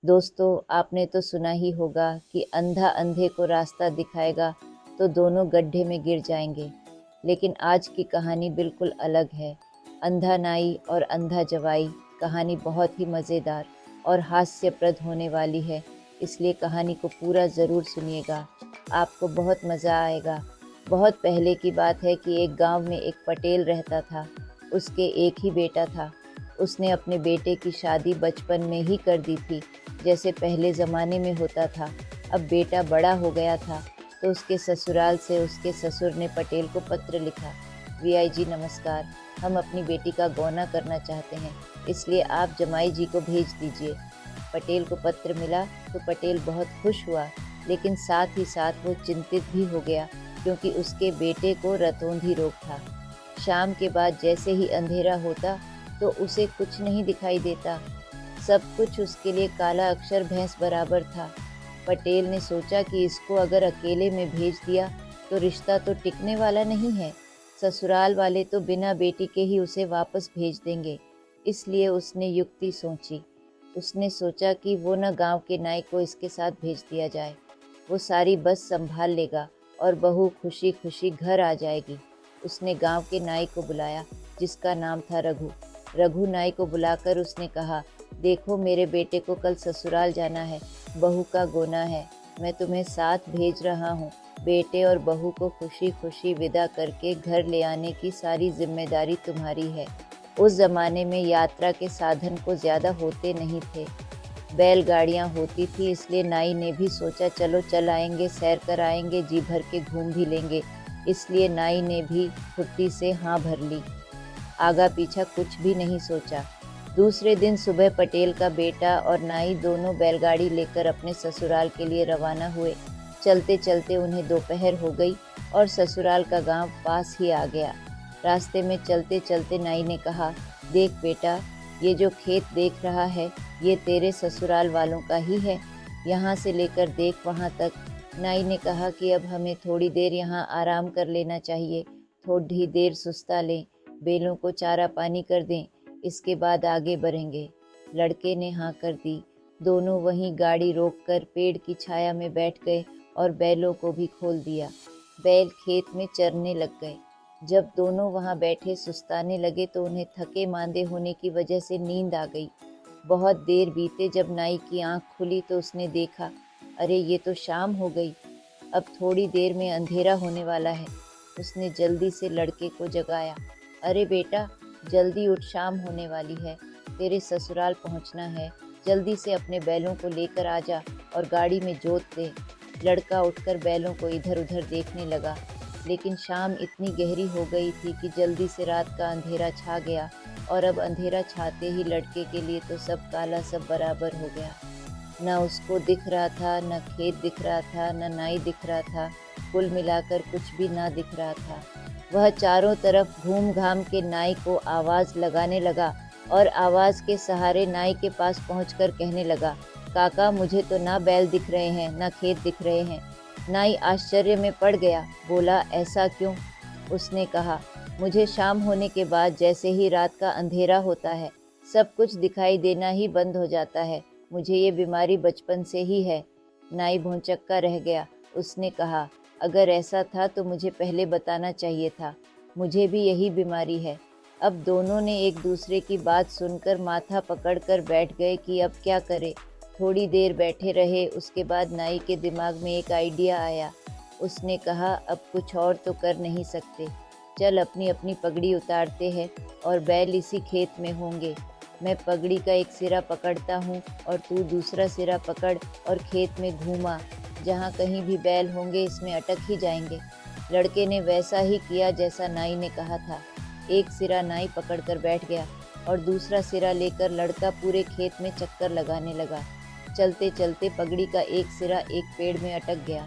दोस्तों, आपने तो सुना ही होगा कि अंधा अंधे को रास्ता दिखाएगा तो दोनों गड्ढे में गिर जाएंगे। लेकिन आज की कहानी बिल्कुल अलग है। अंधा नाई और अंधा जवाई कहानी बहुत ही मज़ेदार और हास्यप्रद होने वाली है, इसलिए कहानी को पूरा ज़रूर सुनिएगा। आपको बहुत मज़ा आएगा। बहुत पहले की बात है कि एक गांव में एक पटेल रहता था। उसके एक ही बेटा था। उसने अपने बेटे की शादी बचपन में ही कर दी थी, जैसे पहले ज़माने में होता था। अब बेटा बड़ा हो गया था तो उसके ससुराल से उसके ससुर ने पटेल को पत्र लिखा। वीआई जी नमस्कार, हम अपनी बेटी का गौना करना चाहते हैं, इसलिए आप जमाई जी को भेज दीजिए। पटेल को पत्र मिला तो पटेल बहुत खुश हुआ, लेकिन साथ ही साथ वो चिंतित भी हो गया, क्योंकि उसके बेटे को रतौंधी रोग था। शाम के बाद जैसे ही अंधेरा होता तो उसे कुछ नहीं दिखाई देता। सब कुछ उसके लिए काला अक्षर भैंस बराबर था। पटेल ने सोचा कि इसको अगर अकेले में भेज दिया तो रिश्ता तो टिकने वाला नहीं है। ससुराल वाले तो बिना बेटी के ही उसे वापस भेज देंगे। इसलिए उसने युक्ति सोची। उसने सोचा कि वो न गांव के नाई को इसके साथ भेज दिया जाए। वो सारी बस संभाल लेगा और बहू खुशी खुशी घर आ जाएगी। उसने गांव के नाई को बुलाया, जिसका नाम था रघु। रघु नाई को बुलाकर उसने कहा, देखो मेरे बेटे को कल ससुराल जाना है, बहू का गोना है। मैं तुम्हें साथ भेज रहा हूँ। बेटे और बहू को खुशी खुशी विदा करके घर ले आने की सारी जिम्मेदारी तुम्हारी है। उस जमाने में यात्रा के साधन को ज़्यादा होते नहीं थे, बैलगाड़ियाँ होती थी, इसलिए नाई ने भी सोचा चलो चल आएंगे, सैर कर आएंगे, जी भर के घूम भी लेंगे। इसलिए नाई ने भी फुर्ती से हाँ भर ली, आगा पीछा कुछ भी नहीं सोचा। दूसरे दिन सुबह पटेल का बेटा और नाई दोनों बैलगाड़ी लेकर अपने ससुराल के लिए रवाना हुए। चलते चलते उन्हें दोपहर हो गई और ससुराल का गांव पास ही आ गया। रास्ते में चलते चलते नाई ने कहा, देख बेटा, ये जो खेत देख रहा है ये तेरे ससुराल वालों का ही है। यहाँ से लेकर देख वहाँ तक। नाई ने कहा कि अब हमें थोड़ी देर यहाँ आराम कर लेना चाहिए, थोड़ी देर सुस्ता लें, बैलों को चारा पानी कर दें, इसके बाद आगे बढ़ेंगे। लड़के ने हाँ कर दी। दोनों वहीं गाड़ी रोककर पेड़ की छाया में बैठ गए और बैलों को भी खोल दिया। बैल खेत में चरने लग गए। जब दोनों वहाँ बैठे सुस्ताने लगे तो उन्हें थके मांदे होने की वजह से नींद आ गई। बहुत देर बीते जब नाई की आंख खुली तो उसने देखा, अरे ये तो शाम हो गई, अब थोड़ी देर में अंधेरा होने वाला है। उसने जल्दी से लड़के को जगाया, अरे बेटा जल्दी उठ, शाम होने वाली है, तेरे ससुराल पहुंचना है, जल्दी से अपने बैलों को लेकर आ जा और गाड़ी में जोत दे। लड़का उठकर बैलों को इधर उधर देखने लगा, लेकिन शाम इतनी गहरी हो गई थी कि जल्दी से रात का अंधेरा छा गया, और अब अंधेरा छाते ही लड़के के लिए तो सब काला सब बराबर हो गया। न उसको दिख रहा था, न खेत दिख रहा था, न नाई दिख रहा था, कुल मिलाकर कुछ भी ना दिख रहा था। वह चारों तरफ घूम घाम के नाई को आवाज़ लगाने लगा और आवाज़ के सहारे नाई के पास पहुंचकर कहने लगा, काका मुझे तो ना बैल दिख रहे हैं, ना खेत दिख रहे हैं। नाई आश्चर्य में पड़ गया, बोला ऐसा क्यों? उसने कहा, मुझे शाम होने के बाद जैसे ही रात का अंधेरा होता है सब कुछ दिखाई देना ही बंद हो जाता है। मुझे ये बीमारी बचपन से ही है। नाई भौंचक्का रह गया। उसने कहा, अगर ऐसा था तो मुझे पहले बताना चाहिए था, मुझे भी यही बीमारी है। अब दोनों ने एक दूसरे की बात सुनकर माथा पकड़कर बैठ गए कि अब क्या करे। थोड़ी देर बैठे रहे, उसके बाद नाई के दिमाग में एक आइडिया आया। उसने कहा, अब कुछ और तो कर नहीं सकते, चल अपनी अपनी पगड़ी उतारते हैं और बैल इसी खेत में होंगे। मैं पगड़ी का एक सिरा पकड़ता हूँ और तू दूसरा सिरा पकड़ और खेत में घूमा, जहाँ कहीं भी बैल होंगे इसमें अटक ही जाएंगे। लड़के ने वैसा ही किया जैसा नाई ने कहा था। एक सिरा नाई पकड़कर बैठ गया और दूसरा सिरा लेकर लड़का पूरे खेत में चक्कर लगाने लगा। चलते चलते पगड़ी का एक सिरा एक पेड़ में अटक गया।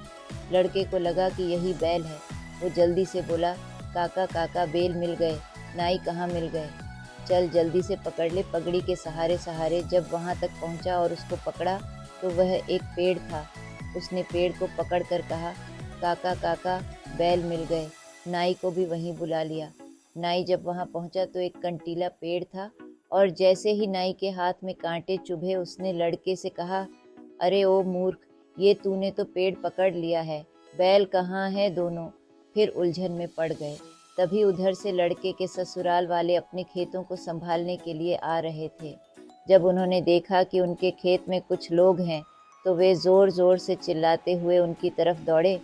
लड़के को लगा कि यही बैल है। वो जल्दी से बोला, काका काका बैल मिल गए। नाई कहाँ मिल गए? चल जल्दी से पकड़ ले। पगड़ी के सहारे सहारे जब वहाँ तक पहुँचा और उसको पकड़ा तो वह एक पेड़ था। उसने पेड़ को पकड़ कर कहा, काका काका बैल मिल गए। नाई को भी वहीं बुला लिया। नाई जब वहाँ पहुँचा तो एक कंटीला पेड़ था और जैसे ही नाई के हाथ में कांटे चुभे उसने लड़के से कहा, अरे ओ मूर्ख, ये तूने तो पेड़ पकड़ लिया है, बैल कहाँ है दोनों। फिर उलझन में पड़ गए। तभी उधर से लड़के के ससुराल वाले अपने खेतों को संभालने के लिए आ रहे थे। जब उन्होंने देखा कि उनके खेत में कुछ लोग हैं तो वे ज़ोर ज़ोर से चिल्लाते हुए उनकी तरफ दौड़े।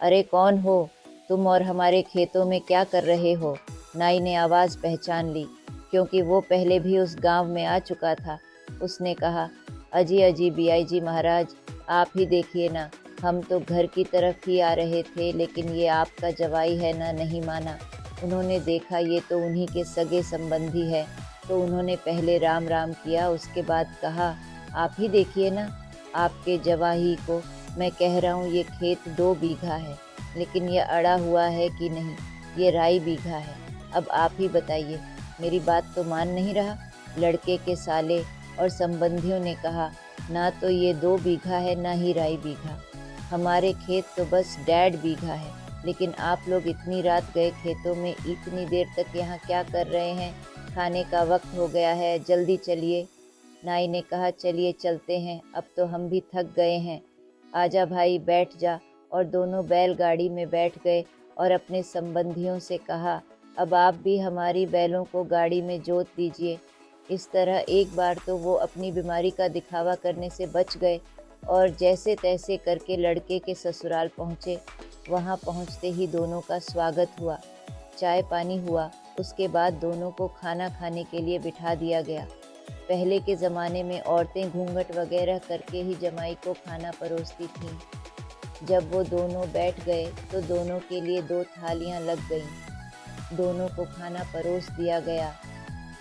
अरे कौन हो तुम और हमारे खेतों में क्या कर रहे हो? नाई ने आवाज़ पहचान ली क्योंकि वो पहले भी उस गांव में आ चुका था। उसने कहा, अजी अजी बियाई जी महाराज, आप ही देखिए ना, हम तो घर की तरफ ही आ रहे थे, लेकिन ये आपका जवाई है ना, नहीं माना। उन्होंने देखा ये तो उन्हीं के सगे संबंधी है, तो उन्होंने पहले राम राम किया, उसके बाद कहा, आप ही देखिए ना, आपके जवाई को। मैं कह रहा हूँ ये खेत 2 बीघा है, लेकिन ये अड़ा हुआ है कि नहीं, ये 2.5 बीघा है। अब आप ही बताइए, मेरी बात तो मान नहीं रहा। लड़के के साले और संबंधियों ने कहा, ना तो ये 2 बीघा है, ना ही 2.5 बीघा। हमारे खेत तो बस 1.5 बीघा है, लेकिन आप लोग इतनी रात गए खेतों में, इतनी देर तक यहाँ क्या कर रहे हैं? खाने का वक्त हो गया है, जल्दी चलिए। नाई ने कहा, चलिए चलते हैं, अब तो हम भी थक गए हैं। आजा भाई, बैठ जा। और दोनों बैलगाड़ी में बैठ गए और अपने संबंधियों से कहा, अब आप भी हमारी बैलों को गाड़ी में जोत दीजिए। इस तरह एक बार तो वो अपनी बीमारी का दिखावा करने से बच गए और जैसे तैसे करके लड़के के ससुराल पहुँचे। वहाँ पहुँचते ही दोनों का स्वागत हुआ, चाय पानी हुआ। उसके बाद दोनों को खाना खाने के लिए बिठा दिया गया। पहले के ज़माने में औरतें घूंघट वगैरह करके ही जमाई को खाना परोसती थीं। जब वो दोनों बैठ गए तो दोनों के लिए 2 थालियां लग गईं। दोनों को खाना परोस दिया गया।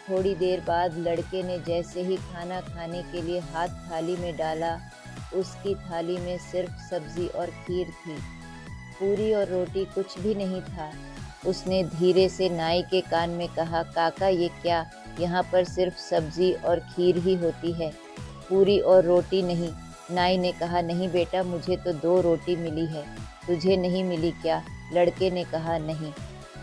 थोड़ी देर बाद लड़के ने जैसे ही खाना खाने के लिए हाथ थाली में डाला, उसकी थाली में सिर्फ सब्जी और खीर थी। पूरी और रोटी कुछ भी नहीं था। उसने धीरे से नाई के कान में कहा, काका ये क्या, यहाँ पर सिर्फ सब्जी और खीर ही होती है, पूरी और रोटी नहीं। नाई ने कहा, नहीं बेटा, मुझे तो 2 रोटी मिली है, तुझे नहीं मिली क्या? लड़के ने कहा, नहीं,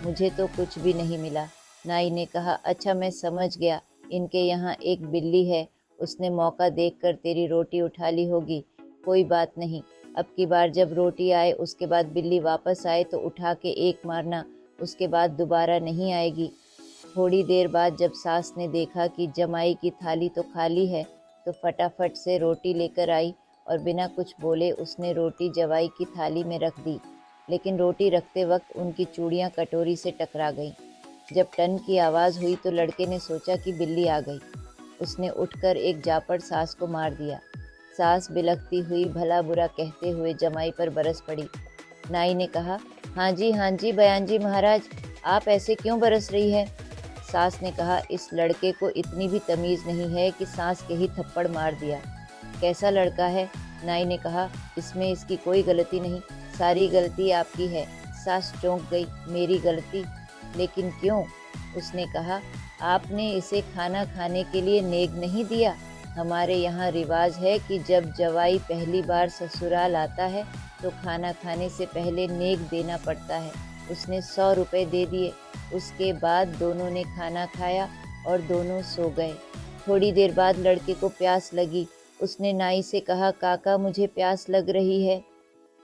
मुझे तो कुछ भी नहीं मिला। नाई ने कहा, अच्छा मैं समझ गया, इनके यहाँ एक बिल्ली है, उसने मौका देखकर तेरी रोटी उठा ली होगी। कोई बात नहीं, अब की बार जब रोटी आए उसके बाद बिल्ली वापस आए तो उठा के एक मारना, उसके बाद दोबारा नहीं आएगी। थोड़ी देर बाद जब सास ने देखा कि जमाई की थाली तो खाली है, तो फटाफट से रोटी लेकर आई और बिना कुछ बोले उसने रोटी जवाई की थाली में रख दी। लेकिन रोटी रखते वक्त उनकी चूड़ियाँ कटोरी से टकरा गईं। जब टन की आवाज़ हुई तो लड़के ने सोचा कि बिल्ली आ गई। उसने उठकर एक जापड़ सास को मार दिया। सास बिलखती हुई भला बुरा कहते हुए जमाई पर बरस पड़ी। नाई ने कहा, हाँ जी बयान जी महाराज, आप ऐसे क्यों बरस रही है? सास ने कहा, इस लड़के को इतनी भी तमीज़ नहीं है कि सास के ही थप्पड़ मार दिया। कैसा लड़का है? नाई ने कहा, इसमें इसकी कोई गलती नहीं, सारी गलती आपकी है। सास चौंक गई, मेरी गलती? लेकिन क्यों? उसने कहा, आपने इसे खाना खाने के लिए नेग नहीं दिया। हमारे यहाँ रिवाज है कि जब जवाई पहली बार ससुराल आता है तो खाना खाने से पहले नेग देना पड़ता है। उसने 100 रुपये दे दिए। उसके बाद दोनों ने खाना खाया और दोनों सो गए। थोड़ी देर बाद लड़के को प्यास लगी। उसने नाई से कहा, काका मुझे प्यास लग रही है।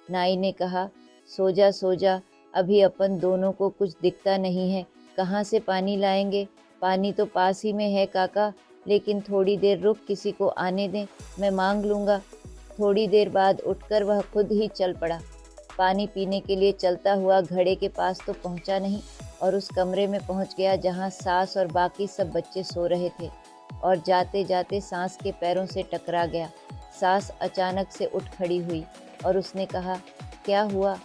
नाई ने कहा, सो जा, अभी अपन दोनों को कुछ दिखता नहीं है, कहाँ से पानी लाएंगे? पानी तो पास ही में है काका, लेकिन थोड़ी देर रुक, किसी को आने दें, मैं मांग लूँगा। थोड़ी देर बाद उठकर वह खुद ही चल पड़ा। पानी पीने के लिए चलता हुआ घड़े के पास तो पहुँचा नहीं और उस कमरे में पहुँच गया जहाँ सास और बाकी सब बच्चे सो रहे थे, और जाते जाते सास के पैरों से टकरा गया। सास अचानक से उठ खड़ी हुई और उसने कहा, क्या हुआ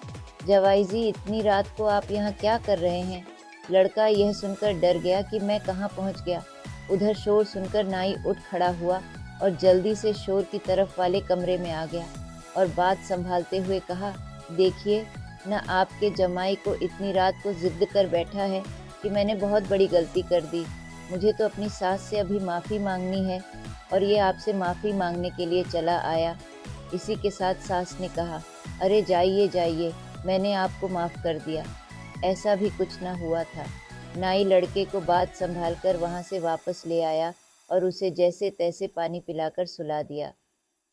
जवाई जी, इतनी रात को आप यहाँ क्या कर रहे हैं? लड़का यह सुनकर डर गया कि मैं कहाँ पहुँच गया। उधर शोर सुनकर नाई उठ खड़ा हुआ और जल्दी से शोर की तरफ वाले कमरे में आ गया और बात संभालते हुए कहा, देखिए न, आपके जमाई को इतनी रात को जिद कर बैठा है कि मैंने बहुत बड़ी गलती कर दी। मुझे तो अपनी सास से अभी माफ़ी मांगनी है और ये आपसे माफ़ी मांगने के लिए चला आया। इसी के साथ सास ने कहा, अरे जाइए जाइए, मैंने आपको माफ़ कर दिया, ऐसा भी कुछ ना हुआ था। नाई लड़के को बात संभाल कर वहाँ से वापस ले आया और उसे जैसे तैसे पानी पिलाकर सुला दिया।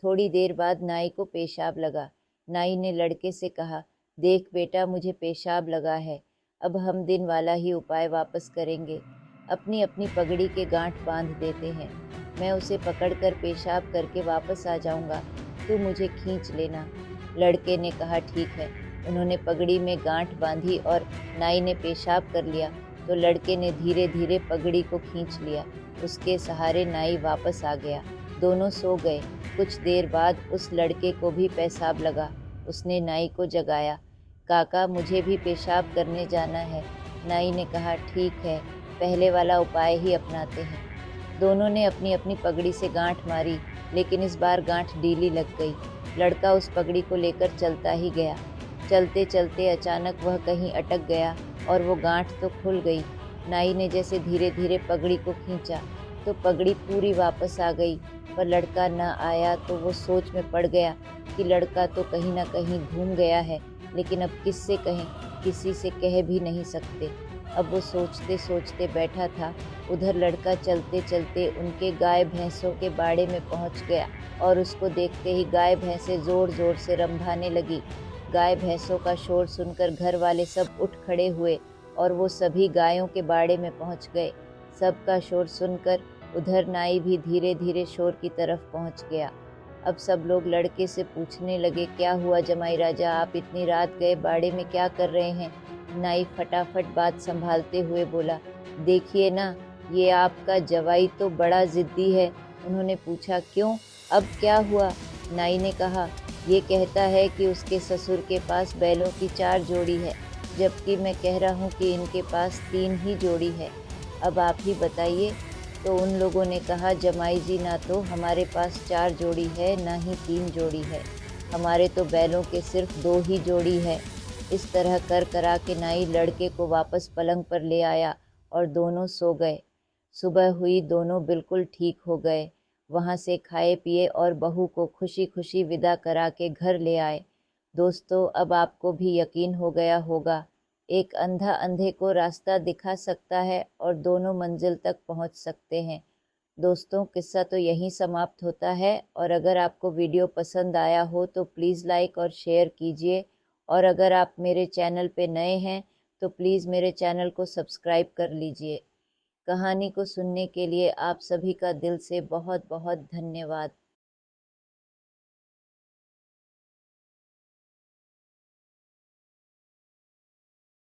थोड़ी देर बाद नाई को पेशाब लगा। नाई ने लड़के से कहा, देख बेटा, मुझे पेशाब लगा है, अब हम दिन वाला ही उपाय वापस करेंगे। अपनी अपनी पगड़ी के गांठ बांध देते हैं। मैं उसे पकड़कर पेशाब करके वापस आ जाऊंगा, तू मुझे खींच लेना। लड़के ने कहा, ठीक है। उन्होंने पगड़ी में गांठ बांधी और नाई ने पेशाब कर लिया तो लड़के ने धीरे धीरे पगड़ी को खींच लिया। उसके सहारे नाई वापस आ गया। दोनों सो गए। कुछ देर बाद उस लड़के को भी पेशाब लगा। उसने नाई को जगाया। काका, मुझे भी पेशाब करने जाना है। नाई ने कहा, ठीक है, पहले वाला उपाय ही अपनाते हैं। दोनों ने अपनी अपनी पगड़ी से गांठ मारी, लेकिन इस बार गांठ ढीली लग गई। लड़का उस पगड़ी को लेकर चलता ही गया। चलते चलते अचानक वह कहीं अटक गया और वो गांठ तो खुल गई। नाई ने जैसे धीरे धीरे पगड़ी को खींचा तो पगड़ी पूरी वापस आ गई, पर लड़का न आया तो वो सोच में पड़ गया कि लड़का तो कहीं ना कहीं घूम गया है, लेकिन अब किससे कहें, किसी से कह भी नहीं सकते। अब वो सोचते सोचते बैठा था। उधर लड़का चलते चलते उनके गाय भैंसों के बाड़े में पहुंच गया और उसको देखते ही गाय भैंसें जोर जोर से रंभाने लगी। गाय भैंसों का शोर सुनकर घर वाले सब उठ खड़े हुए और वो सभी गायों के बाड़े में पहुंच गए। सबका शोर सुनकर उधर नाई भी धीरे धीरे शोर की तरफ पहुंच गया। अब सब लोग लड़के से पूछने लगे, क्या हुआ जमाई राजा, आप इतनी रात गए बाड़े में क्या कर रहे हैं? नाई फटाफट बात संभालते हुए बोला, देखिए ना, ये आपका जवाई तो बड़ा जिद्दी है। उन्होंने पूछा, क्यों, अब क्या हुआ? नाई ने कहा, ये कहता है कि उसके ससुर के पास बैलों की 4 जोड़ी है, जबकि मैं कह रहा हूँ कि इनके पास 3 ही जोड़ी है। अब आप ही बताइए। तो उन लोगों ने कहा, जमाई जी, ना तो हमारे पास 4 जोड़ी है, ना ही 3 जोड़ी है, हमारे तो बैलों के सिर्फ 2 ही जोड़ी है। इस तरह कर करा के नाई लड़के को वापस पलंग पर ले आया और दोनों सो गए। सुबह हुई, दोनों बिल्कुल ठीक हो गए। वहाँ से खाए पिए और बहू को खुशी खुशी विदा करा के घर ले आए। दोस्तों, अब आपको भी यकीन हो गया होगा, एक अंधा अंधे को रास्ता दिखा सकता है और दोनों मंजिल तक पहुँच सकते हैं। दोस्तों, किस्सा तो यहीं समाप्त होता है और अगर आपको वीडियो पसंद आया हो तो प्लीज़ लाइक और शेयर कीजिए, और अगर आप मेरे चैनल पे नए हैं तो प्लीज़ मेरे चैनल को सब्सक्राइब कर लीजिए। कहानी को सुनने के लिए आप सभी का दिल से बहुत बहुत धन्यवाद।